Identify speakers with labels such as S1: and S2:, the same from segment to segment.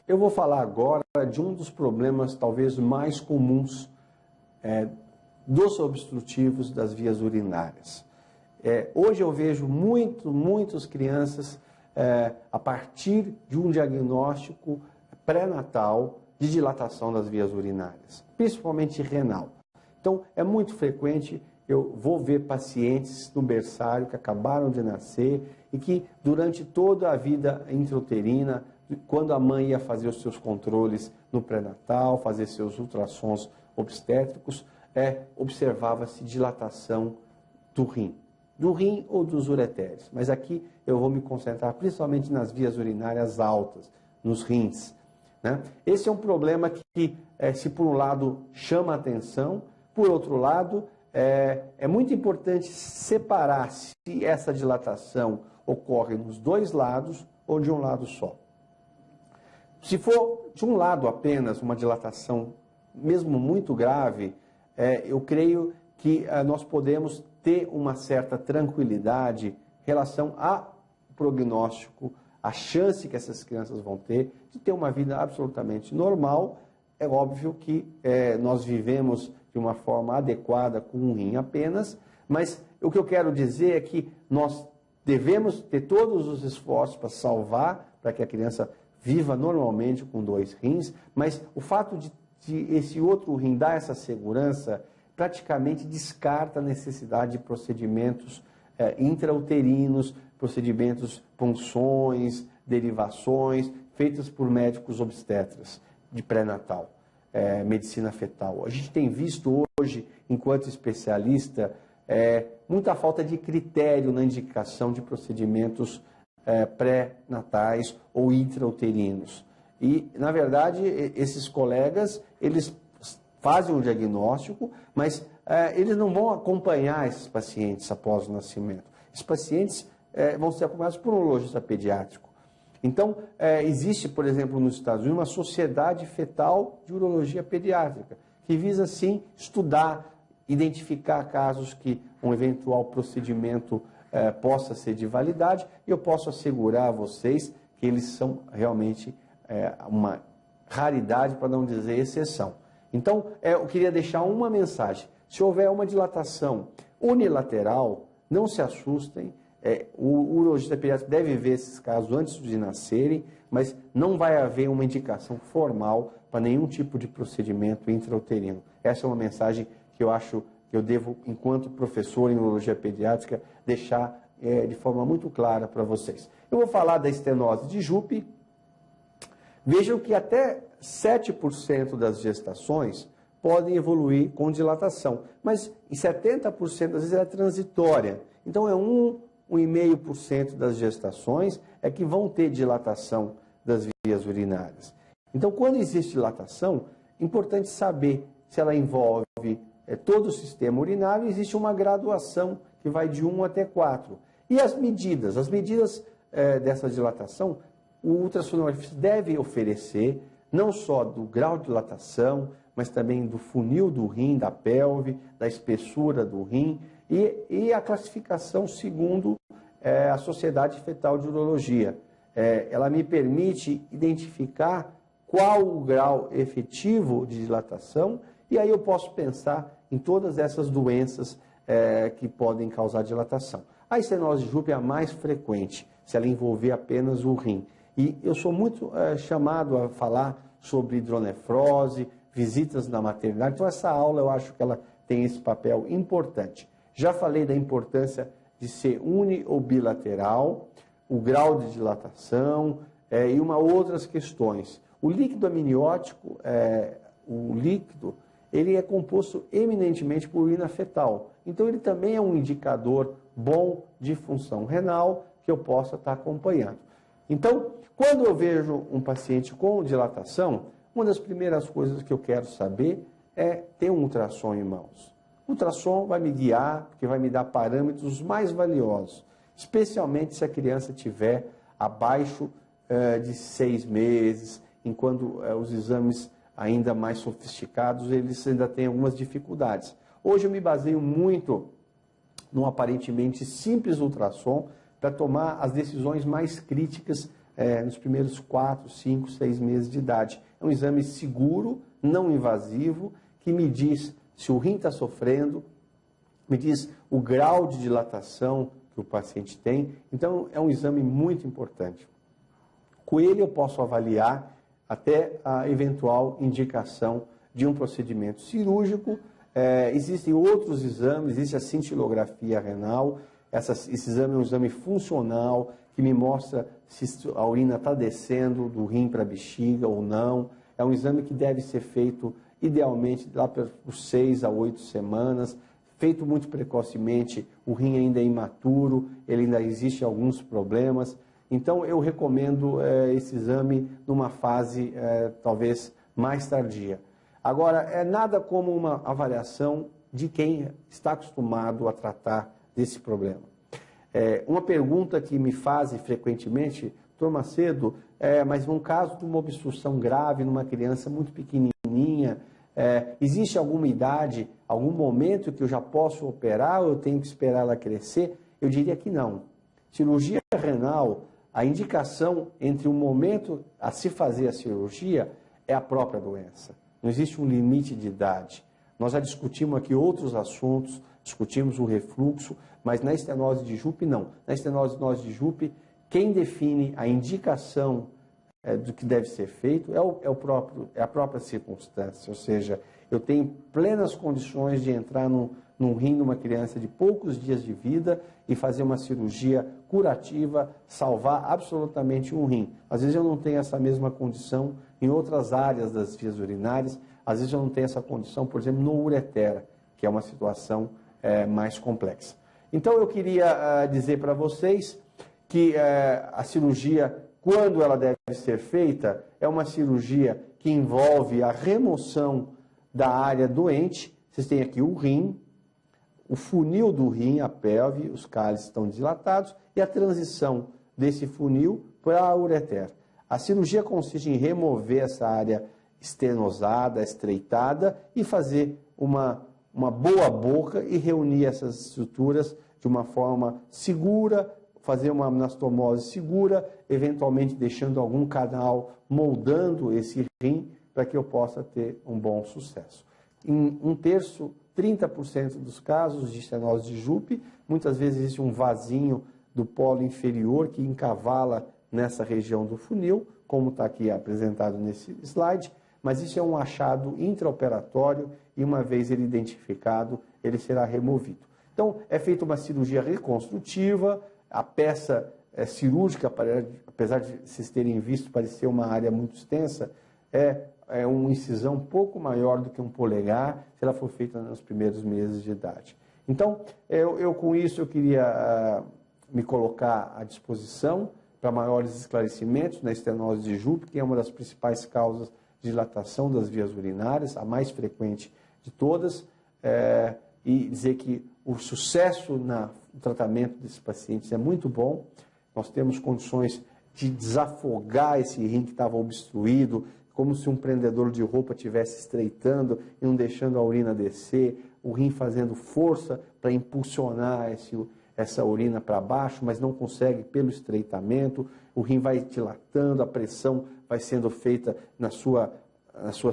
S1: eu vou falar agora de um dos problemas talvez mais comuns dos obstrutivos das vias urinárias. Hoje eu vejo muitas crianças a partir de um diagnóstico pré-natal de dilatação das vias urinárias, principalmente renal. Então, é muito frequente, eu vou ver pacientes no berçário que acabaram de nascer e que durante toda a vida intrauterina, quando a mãe ia fazer os seus controles no pré-natal, fazer seus ultrassons obstétricos, observava-se dilatação do rim ou dos ureteres. Mas aqui eu vou me concentrar principalmente nas vias urinárias altas, nos rins, né? Esse é um problema que, se por um lado chama a atenção, por outro lado, é muito importante separar se essa dilatação ocorre nos dois lados ou de um lado só. Se for de um lado apenas uma dilatação, mesmo muito grave, eu creio que nós podemos ter uma certa tranquilidade em relação ao prognóstico, a chance que essas crianças vão ter de ter uma vida absolutamente normal. É óbvio que nós vivemos de uma forma adequada com um rim apenas, mas o que eu quero dizer é que nós devemos ter todos os esforços para salvar, para que a criança viva normalmente com 2 rins, mas o fato de esse outro rim dar essa segurança praticamente descarta a necessidade de procedimentos intrauterinos, procedimentos, punções, derivações, feitas por médicos obstetras de pré-natal, medicina fetal. A gente tem visto hoje, enquanto especialista, muita falta de critério na indicação de procedimentos pré-natais ou intrauterinos. E, na verdade, esses colegas, eles fazem um diagnóstico, mas eles não vão acompanhar esses pacientes após o nascimento. Esses pacientes vão ser acompanhados por um urologista pediátrico. Então, existe, por exemplo, nos Estados Unidos, uma sociedade fetal de urologia pediátrica, que visa, sim, estudar, identificar casos que um eventual procedimento possa ser de validade, e eu posso assegurar a vocês que eles são realmente uma raridade, para não dizer exceção. Então, eu queria deixar uma mensagem. Se houver uma dilatação unilateral, não se assustem. O urologista pediátrico deve ver esses casos antes de nascerem, mas não vai haver uma indicação formal para nenhum tipo de procedimento intrauterino. Essa é uma mensagem que eu acho que eu devo, enquanto professor em urologia pediátrica, deixar de forma muito clara para vocês. Eu vou falar da estenose de Jupe. Vejam que até 7% das gestações podem evoluir com dilatação, mas em 70% das vezes é transitória. Então, 1,5% das gestações que vão ter dilatação das vias urinárias. Então, quando existe dilatação, é importante saber se ela envolve todo o sistema urinário. Existe uma graduação que vai de 1 até 4. E as medidas? As medidas dessa dilatação, o ultrassonografista deve oferecer não só do grau de dilatação, mas também do funil do rim, da pelve, da espessura do rim e a classificação segundo a Sociedade Fetal de Urologia. Ela me permite identificar qual o grau efetivo de dilatação, e aí eu posso pensar em todas essas doenças que podem causar dilatação. A estenose de Jupe é a mais frequente, se ela envolver apenas o rim. E eu sou muito chamado a falar sobre hidronefrose, visitas na maternidade. Então, essa aula eu acho que ela tem esse papel importante. Já falei da importância de ser uni ou bilateral, o grau de dilatação e outras questões. O líquido amniótico, ele é composto eminentemente por urina fetal. Então, ele também é um indicador bom de função renal que eu possa estar acompanhando. Então, quando eu vejo um paciente com dilatação, uma das primeiras coisas que eu quero saber é ter um ultrassom em mãos. O ultrassom vai me guiar, porque vai me dar parâmetros mais valiosos, especialmente se a criança estiver abaixo de 6 meses, enquanto os exames ainda mais sofisticados, eles ainda têm algumas dificuldades. Hoje eu me baseio muito num aparentemente simples ultrassom para tomar as decisões mais críticas nos primeiros 4, 5, 6 meses de idade. É um exame seguro, não invasivo, que me diz se o rim está sofrendo, me diz o grau de dilatação que o paciente tem. Então, é um exame muito importante. Com ele eu posso avaliar até a eventual indicação de um procedimento cirúrgico. Existem outros exames, existe a cintilografia renal. Esse exame é um exame funcional que me mostra se a urina está descendo do rim para a bexiga ou não. É um exame que deve ser feito idealmente lá por 6 a 8 semanas, feito muito precocemente. O rim ainda é imaturo, ele ainda existe alguns problemas. Então eu recomendo esse exame numa fase talvez mais tardia. Agora, é nada como uma avaliação de quem está acostumado a tratar desse problema. Uma pergunta que me fazem frequentemente: doutor Macedo, mas num caso de uma obstrução grave numa criança muito pequenininha, existe alguma idade, algum momento que eu já posso operar ou eu tenho que esperar ela crescer? Eu diria que não. Cirurgia renal, a indicação entre o momento a se fazer a cirurgia é a própria doença. Não existe um limite de idade. Nós já discutimos aqui outros assuntos, discutimos o refluxo, mas na estenose de Jupe não. Na estenose de Jupe, quem define a indicação do que deve ser feito é a própria circunstância. Ou seja, eu tenho plenas condições de entrar num rim de uma criança de poucos dias de vida e fazer uma cirurgia curativa, salvar absolutamente um rim. Às vezes eu não tenho essa mesma condição em outras áreas das vias urinárias, às vezes eu não tenho essa condição, por exemplo, no ureter, que é uma situação mais complexa. Então eu queria dizer para vocês que a cirurgia, quando ela deve ser feita, é uma cirurgia que envolve a remoção da área doente. Vocês têm aqui o rim, o funil do rim, a pelve, os cálices estão dilatados e a transição desse funil para a ureter. A cirurgia consiste em remover essa área estenosada, estreitada e fazer uma boa boca e reunir essas estruturas de uma forma segura, fazer uma anastomose segura, eventualmente deixando algum canal moldando esse rim para que eu possa ter um bom sucesso. Em 1/3, 30% dos casos de estenose de Jupe, muitas vezes existe um vasinho do polo inferior que encavala nessa região do funil, como está aqui apresentado nesse slide, mas isso é um achado intraoperatório e uma vez ele identificado, ele será removido. Então, é feita uma cirurgia reconstrutiva, a peça cirúrgica, apesar de vocês terem visto parecer uma área muito extensa, é uma incisão um pouco maior do que um polegar, se ela for feita nos primeiros meses de idade. Então, com isso, eu queria me colocar à disposição para maiores esclarecimentos na estenose de Jupe, que é uma das principais causas de dilatação das vias urinárias, a mais frequente de todas, e dizer que o sucesso no tratamento desses pacientes é muito bom. Nós temos condições de desafogar esse rim que estava obstruído, como se um prendedor de roupa estivesse estreitando e não deixando a urina descer, o rim fazendo força para impulsionar essa urina para baixo, mas não consegue pelo estreitamento, o rim vai dilatando, a pressão vai sendo feita na sua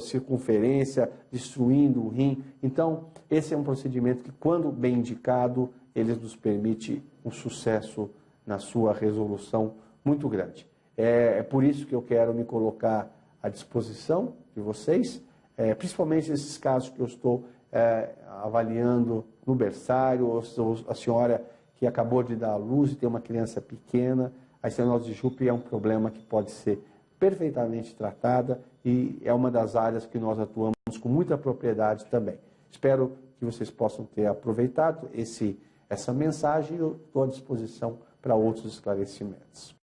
S1: circunferência, destruindo o rim. Então, esse é um procedimento que, quando bem indicado, ele nos permite um sucesso na sua resolução muito grande. É por isso que eu quero me colocar à disposição de vocês, principalmente nesses casos que eu estou avaliando no berçário, ou a senhora que acabou de dar à luz e tem uma criança pequena. A estenose de Jupe é um problema que pode ser perfeitamente tratada e é uma das áreas que nós atuamos com muita propriedade também. Espero que vocês possam ter aproveitado essa mensagem e eu estou à disposição para outros esclarecimentos.